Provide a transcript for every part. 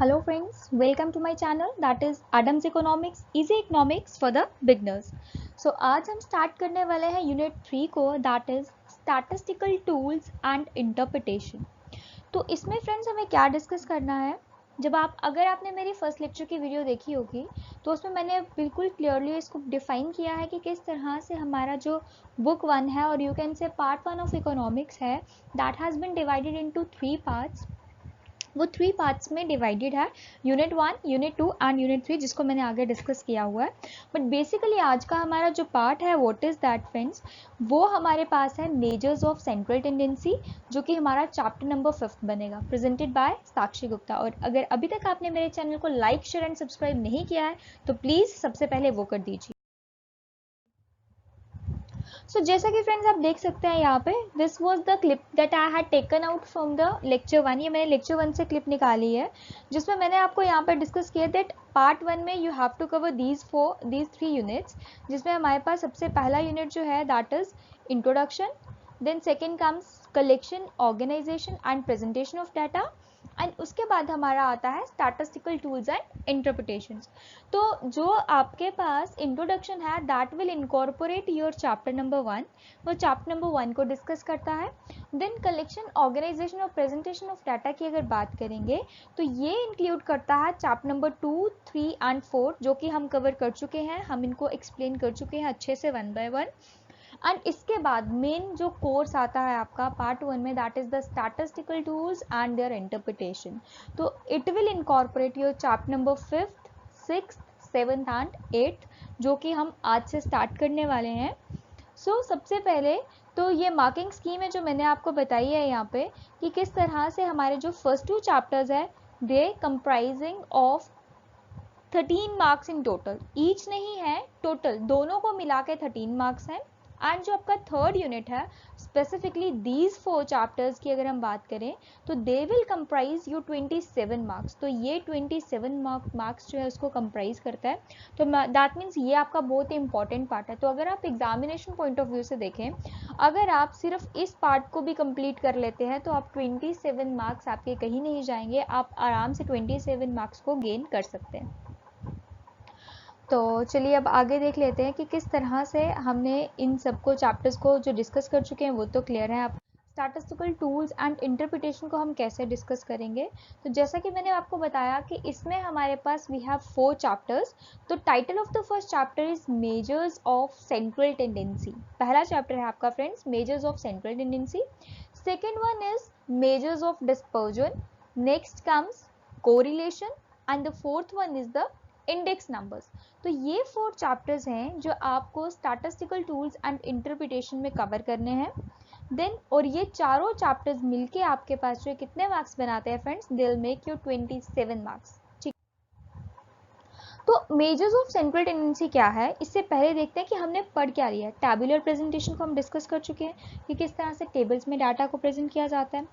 Hello friends, welcome to my channel that is Adams Economics, Easy Economics for the Beginners. So आज हम start करने वाले हैं unit 3 को that is Statistical Tools and Interpretation. तो इसमें फ्रेंड्स हमें क्या डिस्कस करना है, अगर आपने मेरी फर्स्ट लेक्चर की वीडियो देखी होगी तो उसमें मैंने बिल्कुल क्लियरली इसको डिफाइन किया है कि किस तरह से हमारा जो बुक 1 है और you can say part 1 of economics है that has been divided into 3 parts. वो 3 पार्ट्स में डिवाइडेड है, यूनिट 1, यूनिट 2 एंड यूनिट 3, जिसको मैंने आगे डिस्कस किया हुआ है. बट बेसिकली आज का हमारा जो पार्ट है व्हाट इज़ दैट फ्रेंड्स, वो हमारे पास है मेजर्स ऑफ सेंट्रल टेंडेंसी, जो कि हमारा चैप्टर नंबर 5 बनेगा, प्रेजेंटेड बाय साक्षी गुप्ता. और अगर अभी तक आपने मेरे चैनल को लाइक शेयर एंड सब्सक्राइब नहीं किया है तो प्लीज़ सबसे पहले वो कर दीजिए. सो जैसा कि फ्रेंड्स आप देख सकते हैं यहाँ पे, this was the clip that I had taken out from the lecture 1. ये मैंने लेक्चर 1 से क्लिप निकाली है जिसमें मैंने आपको यहाँ पे डिस्कस किया दैट पार्ट 1 में you have to cover these 3 units, जिसमें हमारे पास सबसे पहला यूनिट जो है that is introduction, then second comes collection, organization and presentation of data, and उसके बाद हमारा आता है स्टैटिस्टिकल टूल्स एंड इंटरप्रिटेशंस. तो जो आपके पास इंट्रोडक्शन है that will incorporate your chapter number 1, वो चैप्टर नंबर 1 को डिस्कस करता है. देन कलेक्शन, ऑर्गेनाइजेशन और प्रेजेंटेशन ऑफ डाटा की अगर बात करेंगे तो ये इंक्लूड करता है चैप्टर नंबर 2, 3 एंड 4, जो कि हम कवर कर चुके हैं, हम इनको एक्सप्लेन कर चुके हैं अच्छे से 1 बाय 1. एंड इसके बाद मेन जो कोर्स आता है आपका पार्ट 1 में that is the statistical tools and their interpretation. तो it will incorporate your chapter number 5th, 6th, 7th and 8th, जो कि हम आज से स्टार्ट करने वाले हैं. सो सबसे पहले तो ये मार्किंग स्कीम है जो मैंने आपको बताई है यहाँ पे कि किस तरह से हमारे जो फर्स्ट 2 चैप्टर्स है they comprising of 13 marks in total. Each नहीं है, टोटल दोनों को मिला के 13 मार्क्स हैं. एंड जो आपका थर्ड यूनिट है स्पेसिफिकली दीज 4 चैप्टर्स की अगर हम बात करें तो they will comprise you 27 marks. तो ये 27 मार्क्स जो है उसको कंप्राइज करता है. तो दैट मीन्स ये आपका बहुत ही इंपॉर्टेंट पार्ट है. तो अगर आप एग्जामिनेशन पॉइंट ऑफ व्यू से देखें, अगर आप सिर्फ इस पार्ट को भी कंप्लीट कर लेते हैं तो आप 27 मार्क्स आपके कहीं नहीं जाएंगे, आप आराम से 27 मार्क्स को गेन कर सकते हैं. तो चलिए अब आगे देख लेते हैं कि किस तरह से हमने इन सबको चैप्टर्स को जो डिस्कस कर चुके हैं वो तो क्लियर है. आप स्टैटिस्टिकल टूल्स एंड इंटरप्रिटेशन को हम कैसे डिस्कस करेंगे, तो जैसा कि मैंने आपको बताया कि इसमें हमारे पास वी हैव 4 चैप्टर्स. तो title of the first chapter is measures of central tendency. पहला चैप्टर है आपका friends measures of central tendency. Second one is measures of dispersion. Next comes correlation and the fourth one is the index numbers. तो ये 4 chapters हैं जो आपको statistical tools and interpretation में cover करने हैं. देन और ये चारों चैप्टर्स मिलके आपके पास जो कितने मार्क्स बनाते हैं friends, they will make you 27 marks. तो मेजर्स ऑफ सेंट्रल टेंडेंसी क्या है, इससे पहले देखते हैं कि हमने पढ़ क्या लिया है. टैबुलर प्रेजेंटेशन को हम डिस्कस कर चुके हैं कि किस तरह से टेबल्स में डाटा को प्रेजेंट किया जाता है.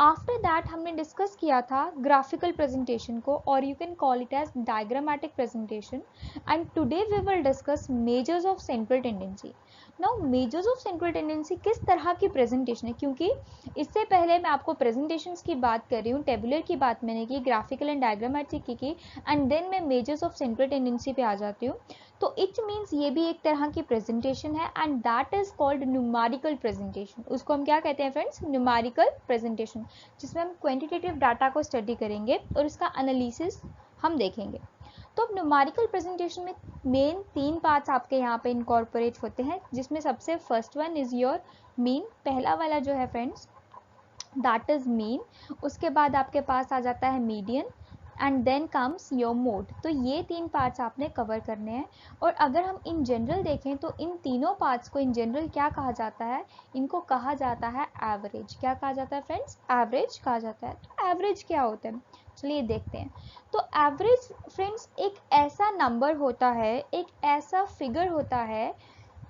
आफ्टर दैट हमने डिस्कस किया था ग्राफिकल प्रेजेंटेशन को, और you can call it as diagrammatic presentation. And today we will discuss measures of central tendency. Now measures of central tendency किस तरह की प्रेजेंटेशन है, क्योंकि इससे पहले मैं आपको प्रेजेंटेशंस की बात कर रही हूँ, टेबुलर की बात मैंने की, ग्राफिकल एंड डायग्रामेटिक की एंड देन मैं मेजर्स ऑफ सेंट्रल टेंडेंसी पे आ जाती हूँ. तो इट मीन्स ये भी एक तरह की प्रेजेंटेशन है and that is called numerical presentation. उसको हम क्या कहते हैं फ्रेंड्स, न्यूमेरिकल प्रेजेंटेशन, जिसमें हम क्वांटिटेटिव डाटा को स्टडी करेंगे और उसका एनालिसिस हम देखेंगे. तो अब न्यूमेरिकल प्रेजेंटेशन में मेन 3 पार्ट्स आपके यहाँ पे इनकॉर्पोरेट होते हैं, जिसमें सबसे first one is your mean. पहला वाला जो है फ्रेंड्स दैट इज मीन. उसके बाद आपके पास आ जाता है median and then comes your mode. तो ये 3 पार्ट्स आपने कवर करने हैं. और अगर हम इन जनरल देखें तो इन तीनों पार्ट्स को इन जनरल क्या कहा जाता है, इनको कहा जाता है एवरेज. क्या कहा जाता है फ्रेंड्स, एवरेज कहा जाता है. तो एवरेज क्या होता है, चलिए देखते हैं. तो एवरेज फ्रेंड्स एक ऐसा नंबर होता है, एक ऐसा फिगर होता है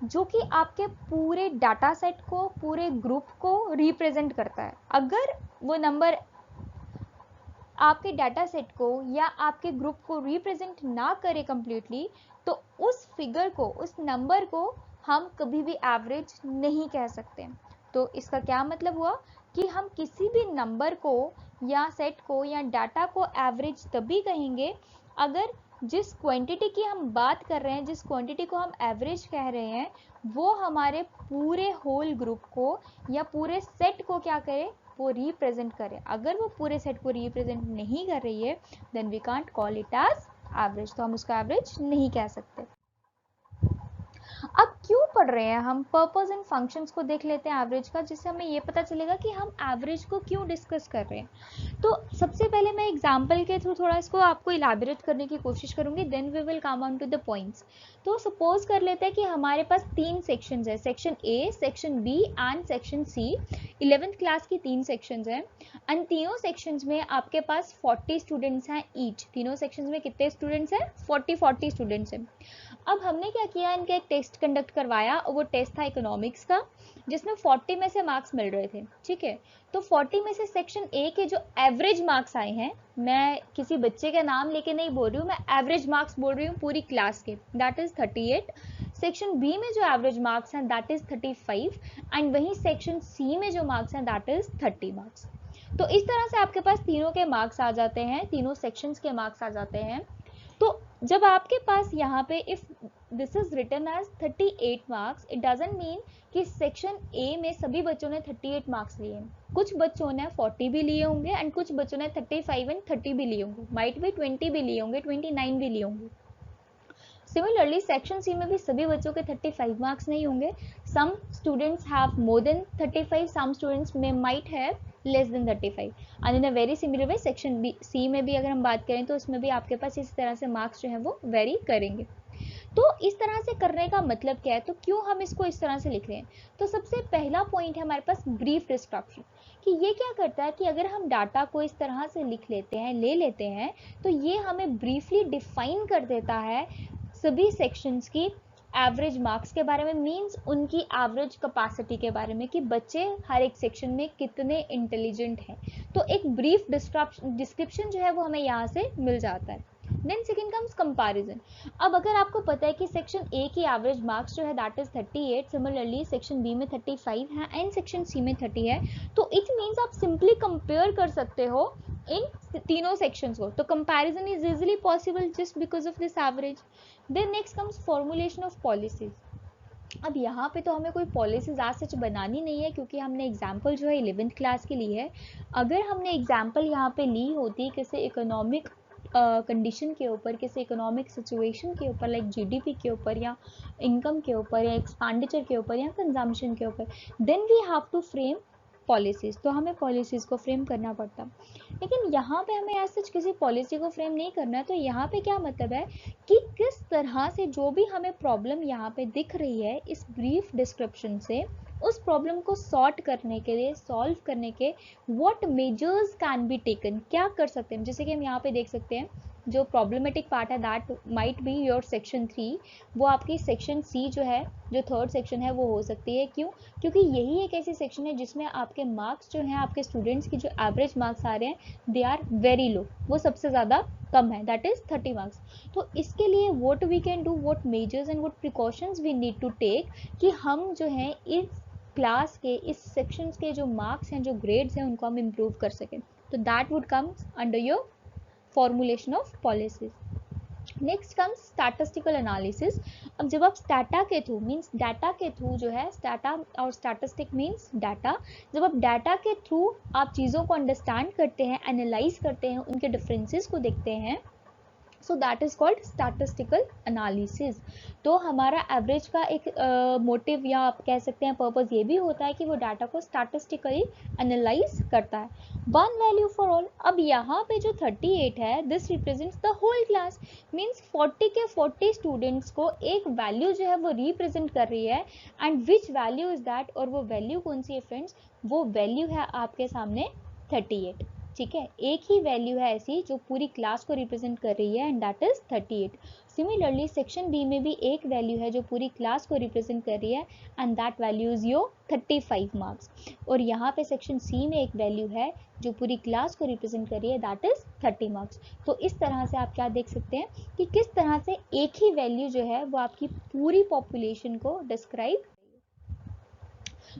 जो कि आपके पूरे डाटा सेट को, पूरे ग्रुप को रिप्रेजेंट करता है. अगर वो नंबर आपके डाटा सेट को या आपके ग्रुप को रिप्रेजेंट ना करे कंप्लीटली, तो उस फिगर को, उस नंबर को हम कभी भी एवरेज नहीं कह सकते. तो इसका क्या मतलब हुआ कि हम किसी भी नंबर को या सेट को या डाटा को एवरेज तभी कहेंगे अगर जिस क्वांटिटी की हम बात कर रहे हैं, जिस क्वांटिटी को हम एवरेज कह रहे हैं, वो हमारे पूरे होल ग्रुप को या पूरे सेट को क्या करे, वो रिप्रेजेंट करे। अगर वो पूरे सेट को रिप्रेजेंट नहीं कर रही है then we can't call it as average, तो हम उसको एवरेज नहीं कह सकते। अब क्यों पढ़ रहे हैं हम, पर्पस एंड फंक्शंस को देख लेते हैं एवरेज का, जिससे हमें ये पता चलेगा कि हम एवरेज को क्यों डिस्कस कर रहे हैं। तो सबसे पहले मैं एग्जांपल के थ्रू थोड़ा इसको आपको इलैबोरेट करने की कोशिश करूंगी, then we will come on to the points. तो सपोज कर लेते हैं कि हमारे पास 3 सेक्शंस है, section A, section B and section C. 11th class की 3 सेक्शंस हैं एंड तीनों सेक्शंस में आपके पास 40 स्टूडेंट्स हैं ईच। तीनों सेक्शंस में कितने स्टूडेंट्स हैं, 40 स्टूडेंट्स हैं। अब हमने क्या किया, इनका एक टेस्ट कंडक्ट करवाया और वो टेस्ट था इकोनॉमिक्स का, जिसमें 40 में से मार्क्स मिल रहे थे। ठीक है, तो 40 में से सेक्शन ए के जो एवरेज मार्क्स आए हैं, मैं किसी बच्चे का नाम लेके नहीं बोल रही हूँ, मैं एवरेज मार्क्स बोल रही हूँ पूरी क्लास के, दैट इज 38। सेक्शन बी में जो एवरेज मार्क्स हैं दैट इज 35 एंड वहीं सेक्शन सी में जो मार्क्स हैं दैट इज 30 मार्क्स। तो इस तरह से आपके पास तीनों के मार्क्स आ जाते हैं, तीनों सेक्शंस के मार्क्स आ जाते हैं। तो जब आपके पास यहाँ पे if this is written as 38 marks, it doesn't mean कि सेक्शन ए में सभी बच्चों ने 38 मार्क्स लिए हैं। कुछ बच्चों ने 40 भी लिए होंगे एंड कुछ बच्चों ने 35 एंड 30 भी लिए होंगे, माइट भी 20 भी लिए होंगे, 29 भी लिए होंगे। सिमिलरली सेक्शन सी में भी सभी बच्चों के 35 मार्क्स नहीं होंगे, some students have more than 35, some students में might have less than 35 and in a very similar way section B C में भी अगर हम बात करें तो उसमें भी आपके पास इस तरह से मार्क्स जो है वो वेरी करेंगे। तो इस तरह से करने का मतलब क्या है, तो क्यों हम इसको इस तरह से लिख रहे हैं। तो सबसे पहला पॉइंट है हमारे पास ब्रीफ डिस्क्रिप्शन, कि ये क्या करता है कि अगर हम डाटा को इस तरह से लिख लेते हैं, ले लेते हैं, तो ये हमें ब्रीफली डिफाइन कर देता है सभी सेक्शंस की एवरेज मार्क्स के बारे में, मींस उनकी एवरेज कैपेसिटी के बारे में, कि बच्चे हर एक सेक्शन में कितने इंटेलिजेंट हैं। तो एक ब्रीफ डिस्क्रिप्शन जो है वो हमें यहाँ से मिल जाता है। Then second comes comparison. अब अगर आपको पता है कि सेक्शन ए की एवरेज मार्क्स जो है that is 38, similarly section B में 35 है एंड सेक्शन सी में 30 है, तो इट मींस आप सिंपली कंपेयर कर सकते हो इन तीनों सेक्शंस को। तो comparison is easily possible just because of this average. Then next comes formulation of policies. अब यहाँ पे तो हमें कोई पॉलिसीज आज सच बनानी नहीं है, क्योंकि हमने एग्जाम्पल जो है 11th क्लास के लिए है। अगर हमने एग्जाम्पल यहाँ पे ली होती किसी इकोनॉमिक कंडीशन के ऊपर, किसी इकोनॉमिक सिचुएशन के ऊपर, लाइक जीडीपी के ऊपर या इनकम के ऊपर या एक्सपेंडिचर के ऊपर या कंजम्पशन के ऊपर, then we have to frame policies, तो हमें पॉलिसीज को फ्रेम करना पड़ता। लेकिन यहाँ पे हमें ऐसा किसी पॉलिसी को फ्रेम नहीं करना है। तो यहाँ पे क्या मतलब है कि किस तरह से जो भी हमें प्रॉब्लम यहाँ पे दिख रही है इस ब्रीफ डिस्क्रिप्शन से, उस प्रॉब्लम को सॉर्ट करने के लिए, सॉल्व करने के what measures can be taken, क्या कर सकते हैं। जैसे कि हम यहाँ पे देख सकते हैं जो प्रॉब्लमेटिक पार्ट है that might be your section 3, वो आपकी सेक्शन सी जो है, जो थर्ड सेक्शन है वो हो सकती है। क्यों? क्योंकि यही एक ऐसी सेक्शन है जिसमें आपके मार्क्स जो हैं, आपके स्टूडेंट्स की जो एवरेज मार्क्स आ रहे हैं दे आर वेरी लो, वो सबसे ज़्यादा कम है, दैट इज 30 मार्क्स। तो इसके लिए what we can do, what measures and what precautions we need to take, कि हम जो है इस क्लास के, इस सेक्शन के जो मार्क्स हैं, जो ग्रेड्स हैं, उनको हम इम्प्रूव कर सकें। तो that would comes under your formulation of policies. Next comes statistical analysis. अब जब आप स्टाटा के थ्रू, मीन्स डाटा के थ्रू जो है, स्टाटा और स्टैटिस्टिक मीन्स डाटा, जब आप डाटा के थ्रू आप चीज़ों को अंडरस्टैंड करते हैं, एनालाइज करते हैं, उनके डिफरेंसेस को देखते हैं, so that is called statistical analysis. तो हमारा एवरेज का एक मोटिव या आप कह सकते हैं पर्पस ये भी होता है कि वो डाटा को स्टैटिस्टिकली एनालाइज करता है। One value for all. अब यहाँ पे जो 38 है, this represents the whole class, means 40 के 40 स्टूडेंट्स को एक वैल्यू जो है वो रिप्रेजेंट कर रही है। And which value is that, और वो वैल्यू कौन सी है फ्रेंड्स, वो वैल्यू है आपके सामने 38। ठीक है, एक ही वैल्यू है ऐसी जो पूरी क्लास को रिप्रेजेंट कर रही है and that is 38। Similarly section B में भी एक वैल्यू है जो पूरी क्लास को रिप्रेजेंट कर रही है and that value is your 35 marks. और यहाँ पे सेक्शन सी में एक वैल्यू है जो पूरी क्लास को रिप्रेजेंट कर रही है, दैट इज 30 मार्क्स। तो इस तरह से आप क्या देख सकते हैं कि किस तरह से एक ही वैल्यू जो है वो आपकी पूरी पॉपुलेशन को डिस्क्राइब।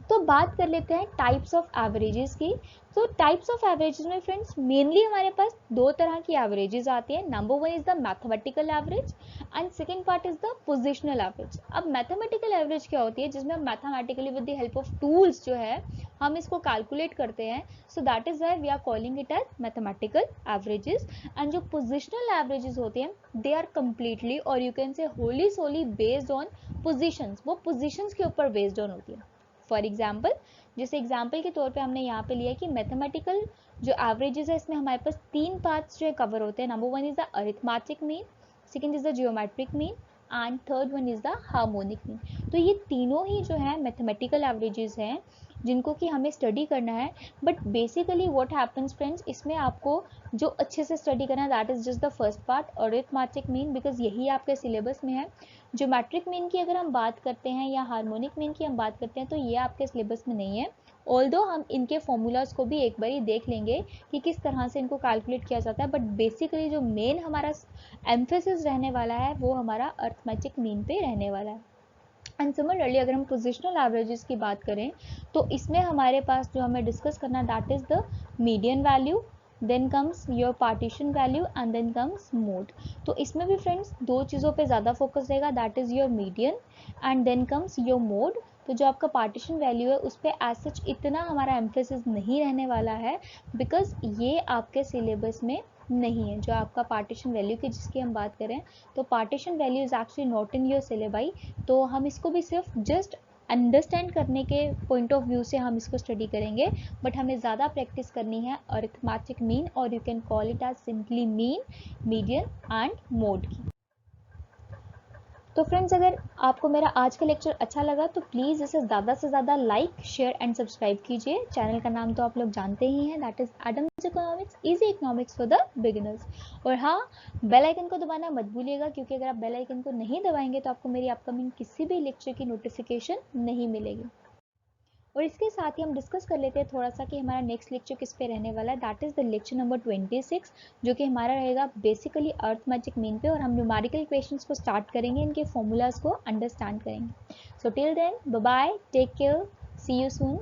तो बात कर लेते हैं टाइप्स ऑफ एवरेजेस की। तो टाइप्स ऑफ एवरेजेस में फ्रेंड्स मेनली हमारे पास दो तरह की एवरेजेस आती है। Number one is the mathematical average and second part is the positional average. अब मैथमेटिकल एवरेज क्या होती है, जिसमें हम mathematically with the help of tools जो है हम इसको कैलकुलेट करते हैं। So that is why we are calling it as mathematical averages. And जो पोजिशनल एवरेजेस होती हैं they are completely or you can say wholly solely based on positions, वो पोजिशंस के ऊपर बेस्ड ऑन होती है। फॉर एग्जाम्पल, जैसे example के तौर पे हमने यहाँ पे लिया कि मैथमेटिकल जो एवरेजेस है इसमें हमारे पास तीन पार्ट्स जो है कवर होते हैं। Number one is the arithmetic mean, second is the geometric mean and third one is the harmonic mean. तो ये तीनों ही जो है मैथमेटिकल एवरेजेस हैं जिनको कि हमें स्टडी करना है। But basically what happens friends, इसमें आपको जो अच्छे से स्टडी करना है that is just the first part arithmetic mean, because यही आपके सिलेबस में है। ज्योमेट्रिक मीन की अगर हम बात करते हैं या हार्मोनिक मीन की हम बात करते हैं तो ये आपके सिलेबस में नहीं है। ऑल्दो हम इनके फॉर्मूलाज को भी एक बार देख लेंगे कि किस तरह से इनको कैलकुलेट किया जाता है, बट बेसिकली जो मेन हमारा एम्फेसिस रहने वाला है वो हमारा अरिथमेटिक मीन पे रहने वाला है। एंड सिमिलरली अगर हम पोजिशनल एवरेजेस की बात करें तो इसमें हमारे पास जो हमें डिस्कस करना that is the median value, then comes your partition value and then comes mode. तो इसमें भी फ्रेंड्स दो चीज़ों पे ज़्यादा फोकस रहेगा, that is your median and then comes your mode. तो जो आपका पार्टीशन वैल्यू है उस पर एज सच इतना हमारा एम्फेसिस नहीं रहने वाला है, बिकॉज ये आपके सिलेबस में नहीं है। जो आपका पार्टीशन वैल्यू की जिसकी हम बात करें तो partition value is actually not in your syllabi. तो हम इसको भी सिर्फ जस्ट अंडरस्टैंड करने के पॉइंट ऑफ व्यू से हम इसको स्टडी करेंगे, बट हमें ज़्यादा प्रैक्टिस करनी है arithmetic mean or you can call it as simply mean, median and mode की। तो फ्रेंड्स अगर आपको मेरा आज का लेक्चर अच्छा लगा तो प्लीज़ इसे ज़्यादा से ज़्यादा लाइक, शेयर एंड सब्सक्राइब कीजिए। चैनल का नाम तो आप लोग जानते ही हैं, that is Adams economics, easy economics for the beginners. और हाँ, बेल आइकन को दबाना मत भूलिएगा, क्योंकि अगर आप बेल आइकन को नहीं दबाएंगे तो आपको मेरी अपकमिंग किसी भी लेक्चर की नोटिफिकेशन नहीं मिलेगी। और इसके साथ ही हम डिस्कस कर लेते हैं थोड़ा सा कि हमारा नेक्स्ट लेक्चर किस पे रहने वाला है। That is the lecture number 26 जो कि हमारा रहेगा बेसिकली अरिथमेटिक मीन पे, और हम न्यूमेरिकल क्वेश्चंस को स्टार्ट करेंगे, इनके फॉर्मूलाज को अंडरस्टैंड करेंगे। So till then bye bye, take care, see you soon.